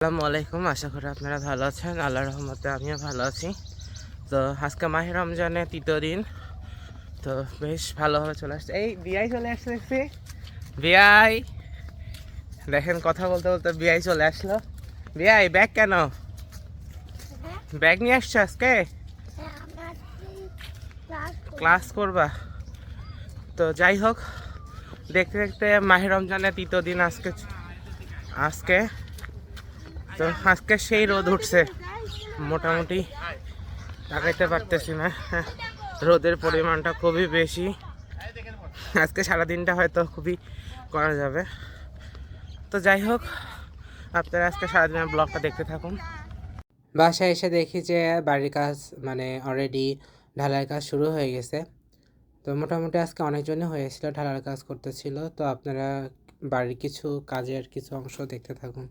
আসসালামু আলাইকুম। আশা করি আপনারা ভালো আছেন। আল্লাহর রহমতে আমিও ভালো আছি। তো আজকে মাহে রমজানের তৃতীয় দিন। তো বেশ ভালোভাবে চলে আসছে। এই বিআই চলে আসছে দেখছি। বিআই দেখেন, কথা বলতে বলতে বিআই চলে আসলো। বিআই ব্যাগ কেন? ব্যাগ নিয়ে আসছো আজকে? ক্লাস করবা? তো যাই হোক, দেখতে দেখতে মাহে রমজানের তৃতীয় দিন আজকে আজকে তো আজকে সেই রোদ উঠছে, মোটামুটি তাকাইতে পারতেছি না। রোদের পরিমাণটা খুবই বেশি। আজকে সারাদিনটা হয়তো খুবই করা যাবে। তো যাই হোক, আপনারা আজকে সারাদিনের ব্লগটা দেখতে থাকুন। বাসায় এসে দেখি যে বাড়ির কাজ অলরেডি ঢালাইয়ের কাজ শুরু হয়ে গেছে। তো মোটামুটি আজকে অনেকজনই হয়েছিল, ঢালাইয়ের কাজ করতেছিল। তো আপনারা বাড়ির কিছু কাজের কিছু অংশ দেখতে থাকুন।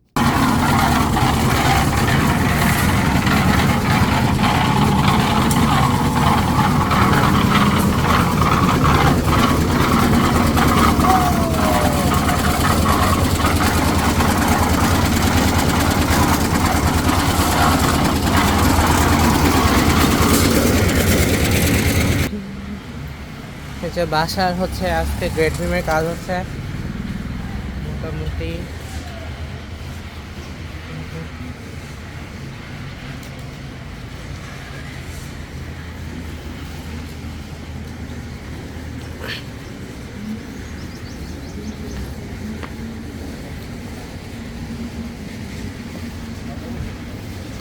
যে বাসার হচ্ছে আজকে গ্রেড বিমের কাজ হচ্ছে মোটামুটি।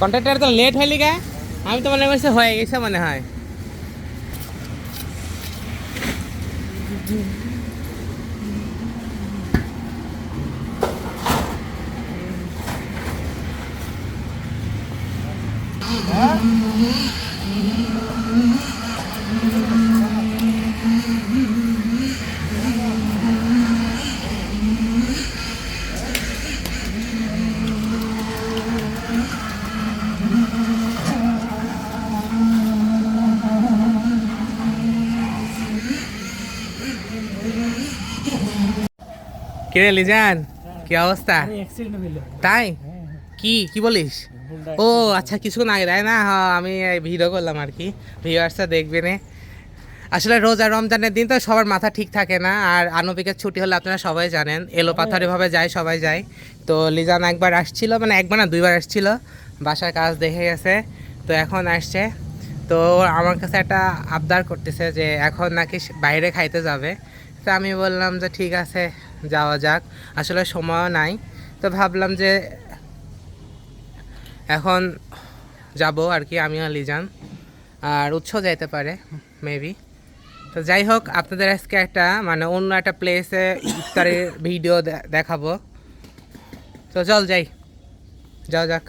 কন্ট্রাক্টর তো লেট হয়ে লিগা, আমি তো মনে করছি হয়ে গেছে মনে হয়। কিরে লিজান, কি অবস্থা? তাই কি কি বলিস? ও আচ্ছা, কিছুক্ষণ আগে তাই না? হ্যাঁ, আমি ভিডিও করলাম আর কি, ভিউয়ার্সরা দেখবে না। আসলে রোজা রমজানের দিন তো সবার মাথা ঠিক থাকে না, আর আনবিকের ছুটি হলে আপনারা সবাই জানেন এলোপাথারিভাবে যায়, সবাই যায়। তো লিজান একবার আসছিল, একবার না দুইবার আসছিল, বাসার কাজ দেখে গেছে। তো এখন আসছে। তো আমার কাছে একটা আবদার করতেছে যে এখন নাকি বাইরে খাইতে যাবে। তো আমি বললাম যে ঠিক আছে, যাওয়া যাক। আসলে সময়ও নাই, তো ভাবলাম যে এখন যাব আর কি, আমিও লিজান। আর উৎসও যাইতে পারে মেবি। তো যাই হোক, আপনাদের আজকে একটা অন্য একটা প্লেসে ইফতারের ভিডিও দেখাবো। তো চল যাই, যাও যাক।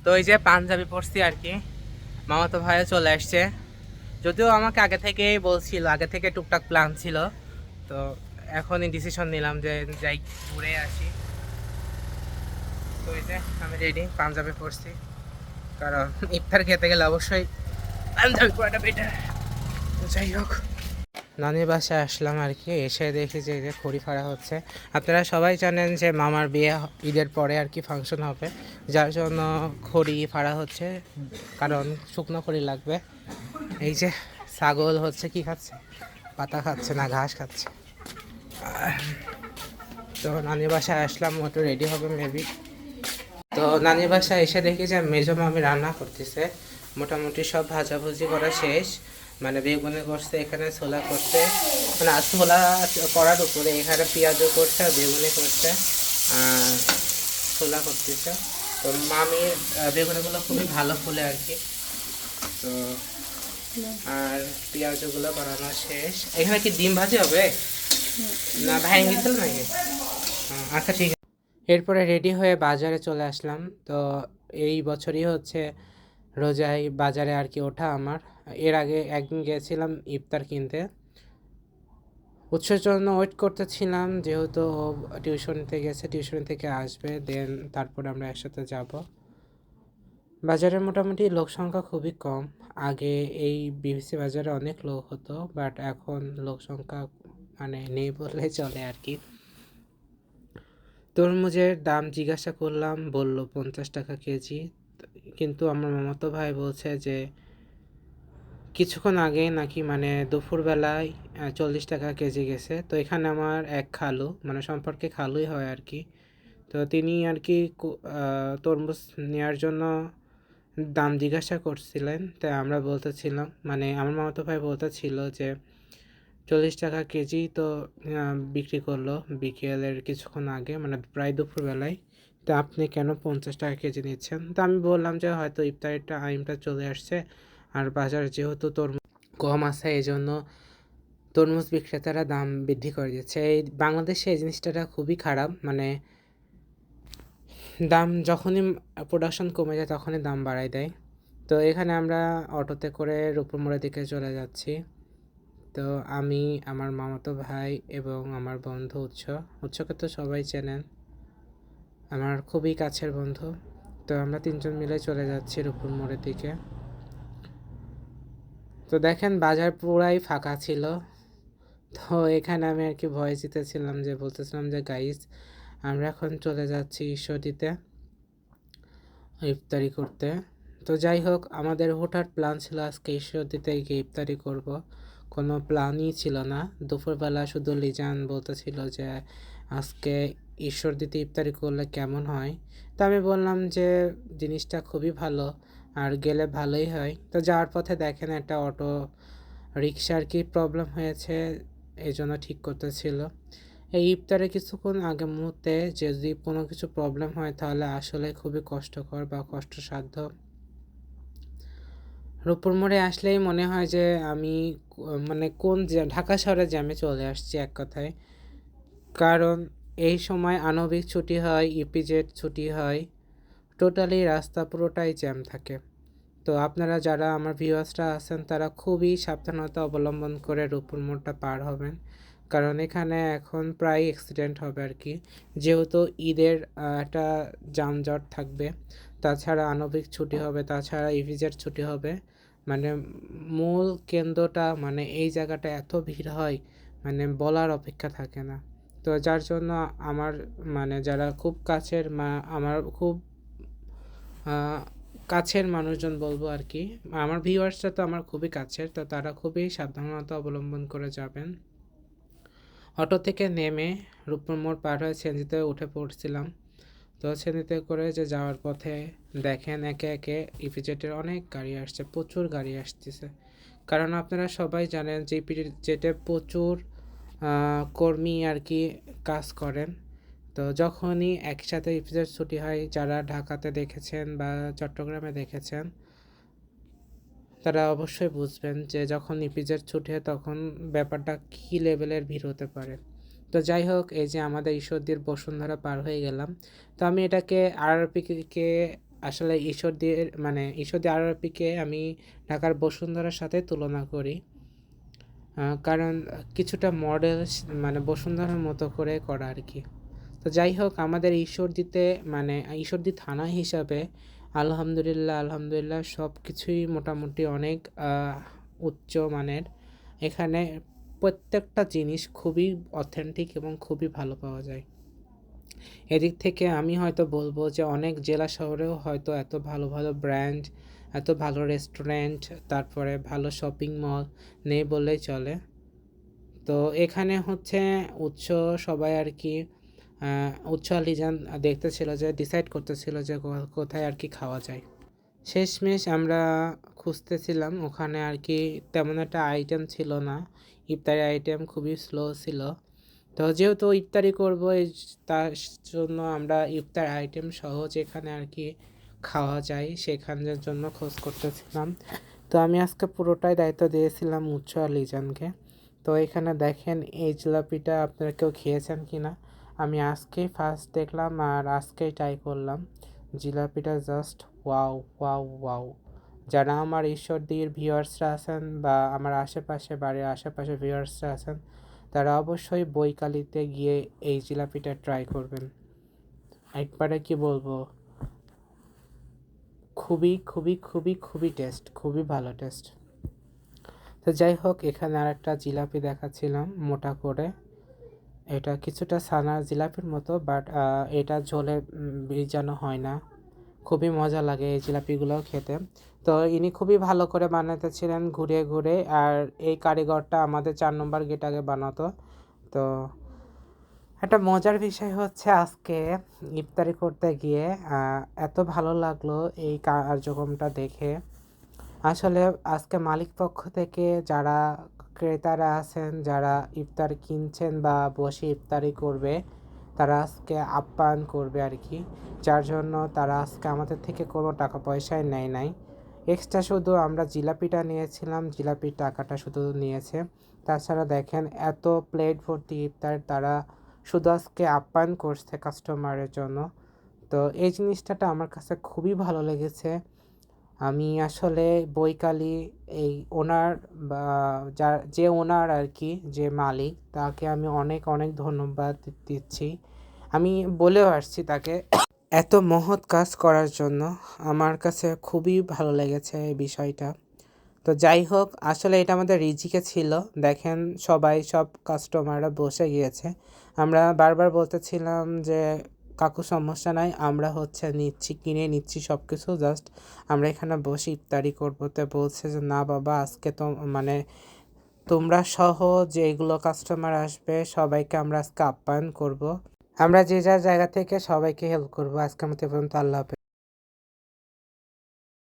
তো এই যে পাঞ্জাবি পরছি আর কি, মামাতো ভাইও চলে আসছে। যদিও আমাকে আগে থেকেই বলছিল, আগে থেকে টুকটাক প্ল্যান ছিল। তো এখনই ডিসিশন নিলাম যে যাই, ঘুরে আসি। তো এই যে আমি রেডি, পাঞ্জাবি পরছি, কারণ ইফতার খেতে গেলে অবশ্যই পাঞ্জাবি পরাটা বেটার। যাই হোক, নানির বাসায় আসলাম আর কি। এসে দেখি যে খড়ি ফাড়া হচ্ছে। আপনারা সবাই জানেন যে মামার বিয়ে ঈদের পরে আর কি ফাংশন হবে, যার জন্য খড়ি ফাড়া হচ্ছে, কারণ শুকনো খড়ি লাগবে। এই যে ছাগল হচ্ছে কি খাচ্ছে, পাতা খাচ্ছে না ঘাস খাচ্ছে। তো নানির বাসায় আসলাম, মতো রেডি হবে মেবি। তো নানির বাসায় এসে দেখি যে মেজো মামি রান্না করতেছে। মোটামুটি সব ভাজাভুজি করা শেষ, বেগুনে করছে, এখানে ছোলা করছে, ছোলা করার উপরে এখানে পেঁয়াজও করছে আর বেগুনে করছে, আর ছোলা করতেছে। তো মামির বেগুনগুলো খুবই ভালো ফুলে আর কি। তো আর পেঁয়াজগুলো বানানো শেষ। এখানে কি ডিম ভাজি হবে না ভেঙে গেছিল নাকি? আচ্ছা ঠিক আছে। এরপরে রেডি হয়ে বাজারে চলে আসলাম। তো এই বছরই হচ্ছে রোজায় বাজারে আর কি ওঠা আমার। এর আগে একদিন গিয়েছিলাম ইফতার কিনতে। উৎসের জন্য ওয়েট করতেছিলাম, যেহেতু টিউশনিতে গেছে, টিউশনি থেকে আসবে, দেন তারপরে আমরা একসাথে যাব। বাজারে মোটামুটি লোক সংখ্যা খুবই কম। আগে এই বিবিসি বাজারে অনেক লোক হতো, বাট এখন লোক সংখ্যা মানে নেই বললে চলে আর কি। তরমুজের দাম জিজ্ঞাসা করলাম, বলল 50 টাকা কেজি। কিন্তু আমার মামাতো ভাই বলছে যে কিছুক্ষণ আগে নাকি মানে দুপুরবেলায় 40 টাকা কেজি গেছে। তো এখানে আমার এক খালু, মানে সম্পর্কে খালুই হয় আর কি, তো তিনি আর কি তরমুজ নেওয়ার জন্য দাম জিজ্ঞাসা করছিলেন। তাই আমরা বলতেছিলাম, মানে আমার মামাতো ভাই বলতেছিল যে 40 টাকা কেজি তো বিক্রি করলো বিকেলের কিছুক্ষণ আগে, মানে প্রায় দুপুরবেলায়। তো আপনি কেন 50 টাকা কেজি নিচ্ছেন? তো আমি বললাম যে হয়তো ইফতারের টাইমটা চলে আসছে, আর বাজার যেহেতু তরমুজ কম আছে, এই জন্য তরমুজ বিক্রেতারা দাম বৃদ্ধি করে দিচ্ছে। এই বাংলাদেশে এই জিনিসটা খুবই খারাপ, মানে দাম যখনই প্রোডাকশন কমে যায় তখনই দাম বাড়ায় দেয়। তো এখানে আমরা অটোতে করে রূপপুর মোড়ের দিকে চলে যাচ্ছি। তো আমি, আমার মামাতো ভাই এবং আমার বন্ধু উৎসকে তো সবাই চেনেন, আমার খুবই কাছের বন্ধু। তো আমরা তিনজন মিলে চলে যাচ্ছি রূপপুর মোড়ের দিকে। তো দেখেন বাজার পুরাই ফাঁকা ছিল। তো এখানে আমি আর কি ভয় জিতেছিলাম, যে বলতেছিলাম যে গাইস আমরা এখন চলে যাচ্ছি ঈশ্বরদীতে ইফতারি করতে। তো যাই হোক, আমাদের হুটহাট প্ল্যান ছিল আজকে ঈশ্বরদীতে গিয়ে ইফতারি করব, কোনো প্ল্যানই ছিল না। দুপুরবেলা শুধু লিজান বলতেছিল যে আজকে ঈশ্বরদীতে ইফতারি করলে কেমন হয়। তো আমি বললাম যে জিনিসটা খুবই ভালো, আর গেলে ভালোই হয়। তো যাওয়ার পথে দেখেন একটা অটো রিক্সার কি প্রবলেম হয়েছে, এই জন্য ঠিক করতেছিল। এই ইফতারে কিছুক্ষণ আগে মুহূর্তে যদি কোনো কিছু প্রবলেম হয় তাহলে আসলে খুবই কষ্টকর বা কষ্টসাধ্য। রূপপুর মোড়ে আসলেই মনে হয় যে আমি মানে কোন ঢাকা শহরে জ্যামে চলে আসছি এক কথায়। কারণ এই সময় আণবিক ছুটি হয়, ইপিজেড ছুটি হয়, টোটালি রাস্তা পুরোটাই জ্যাম থাকে। তো আপনারা যারা আমার ভিউয়ার্সরা আছেন তারা খুবই সাবধানতা অবলম্বন করে রূপপুর মোড়টা পার হবেন, কারণ এখানে এখন প্রায় অ্যাক্সিডেন্ট হবে আর কি, যেহেতু ঈদের একটা যানজট থাকবে, তাছাড়া আণবিক ছুটি হবে, তাছাড়া ইভিজের ছুটি হবে। মানে মূল কেন্দ্রটা, মানে এই জায়গাটা এত ভিড় হয়, মানে বলার অপেক্ষা থাকে না। তো যার জন্য আমার, মানে যারা খুব কাছের আমার খুব কাছের মানুষজন বলবো আর কি, আমার ভিউয়ার্সরা তো আমার খুবই কাছের, তো তারা খুবই সাবধানতা অবলম্বন করে যাবেন। অটো থেকে নেমে রূপপুর মোড় পার হয়ে সেনজিতে উঠে পড়ছিলাম। তো সেনজিতে করে যে যাওয়ার পথে দেখেন একে একে ইপিজেটের অনেক গাড়ি আসছে, প্রচুর গাড়ি আসতেছে। কারণ আপনারা সবাই জানেন যে ইপিজেটে প্রচুর কর্মী আর কি কাজ করেন। তো যখনই একসাথে ইপিজেড ছুটি হয়, যারা ঢাকাতে দেখেছেন বা চট্টগ্রামে দেখেছেন তারা অবশ্যই বুঝবেন যে যখন ইপিজেড ছুটি হয় তখন ব্যাপারটা কী লেভেলের ভিড় হতে পারে। তো যাই হোক, এই যে আমাদের ঈশ্বরদীর বসুন্ধরা পার হয়ে গেলাম। তো আমি এটাকে আরআরপিকে আসলে ঈশ্বরদীর, মানে ঈশ্বরদী আরআরপিকে আমি ঢাকার বসুন্ধরার সাথে তুলনা করি, কারণ কিছুটা মডেল মানে বসুন্ধরার মতো করে করা আর কি। তো যাই হোক, আমাদের ঈশ্বরদীতে, মানে ঈশ্বরদী থানা হিসাবে আলহামদুলিল্লাহ সব কিছুই মোটামুটি অনেক উচ্চ মানের। এখানে প্রত্যেকটা জিনিস খুবই অথেন্টিক এবং খুবই ভালো পাওয়া যায়। এদিক থেকে আমি হয়তো বলবো যে অনেক জেলা শহরেও হয়তো এত ভালো ভালো ব্র্যান্ড, এত ভালো রেস্টুরেন্ট, তারপরে ভালো শপিং মল নেই বললেই চলে। তো এখানে হচ্ছে উৎস সবাই আর কি উৎস লিজান দেখতেছিল, যে ডিসাইড করতেছিল যে কোথায় আর কি খাওয়া যায়। শেষমেশ আমরা খুঁজতেছিলাম, ওখানে আর কি তেমন একটা আইটেম ছিল না, ইফতারি আইটেম খুবই স্লো ছিল। তো যেহেতু ইফতারি করবো তার জন্য আমরা ইফতার আইটেম সহ যেখানে আর কি খাওয়া যায় সেখানের জন্য খোঁজ করতেছিলাম। তো আমি আজকে পুরোটাই দায়িত্ব দিয়েছিলাম উৎস আর লিজানকে। তো এখানে দেখেন এই জিলাপিটা আপনারা কেউ খেয়েছেন কি না, আমি আজকেই ফার্স্ট দেখলাম আর আজকেই ট্রাই করলাম। জিলাপিটা জাস্ট ওয়াও ওয়াও ওয়াও। যারা আমার ঈশ্বরদীর ভিউয়ার্সরা আছেন বা আমার আশেপাশে বাড়ির আশেপাশে ভিউয়ার্সরা আছেন তারা অবশ্যই বৈকালিতে গিয়ে এই জিলাপিটা ট্রাই করবেন। একবারে কি বলবো, খুবই খুবই খুবই খুবই টেস্ট, খুবই ভালো টেস্ট। তো যাই হোক, এখানে আর একটা জিলাপি দেখাচ্ছিলাম মোটা করে। এটা কিছুটা ছানার জিলাপির মতো, বাট এটা ঝোলে ভিজানো হয় না। খুবই মজা লাগে এই জিলাপিগুলোও খেতে। তো ইনি খুবই ভালো করে বানাতেছিলেন ঘুরে ঘুরে, আর এই কারিগরটা আমাদের 4 নম্বর গেট আগে বানাতো। তো একটা মজার বিষয় হচ্ছে, আজকে ইফতারি করতে গিয়ে এত ভালো লাগলো এই কার্যক্রমটা দেখে। আসলে আজকে মালিক পক্ষ থেকে যারা ক্রেতারা আছেন, যারা ইফতার কিনছেন বা বসে ইফতারি করবে, তারা আজকে আপ্যায়ন করবে আর কি। যার জন্য তারা আজকে আমাদের থেকে কোনো টাকা পয়সাই নেয় নাই। এক্সট্রা শুধু আমরা জিলাপিটা নিয়েছিলাম, জিলাপির টাকাটা শুধু নিয়েছে। তাছাড়া দেখেন এত প্লেট ভর্তি ইফতার তারা শুধু আজকে আপ্যায়ন করছে কাস্টমারের জন্য। তো এই জিনিসটা আমার কাছে খুবই ভালো লেগেছে। আমি আসলে বৈকালি এই ওনার বা যে ওনার আর কি, যে মালিক, তাকে আমি অনেক অনেক ধন্যবাদ দিচ্ছি। আমি বলেও আসছি তাকে এত মহৎ কাজ করার জন্য। আমার কাছে খুবই ভালো লেগেছে এই বিষয়টা। তো যাই হোক, আসলে এটা আমাদের রিজিকে ছিল। দেখেন সব কাস্টমাররা বসে গিয়েছে। আমরা বারবার বলতেছিলাম যে কাকু সমস্যা নাই, আমরা কিনে নিচ্ছি সব কিছু, জাস্ট আমরা এখানে বসে ইফতারি করবো। তো বলছে যে না বাবা, আজকে তো মানে তোমরা সহ যেগুলো কাস্টমার আসবে সবাইকে আমরা আজকে আপ্যায়ন করব। আমরা যে যার জায়গা থেকে সবাইকে হেল্প করবো। আজকে আমাদের পর্যন্ত, আল্লাহ হাফেজ।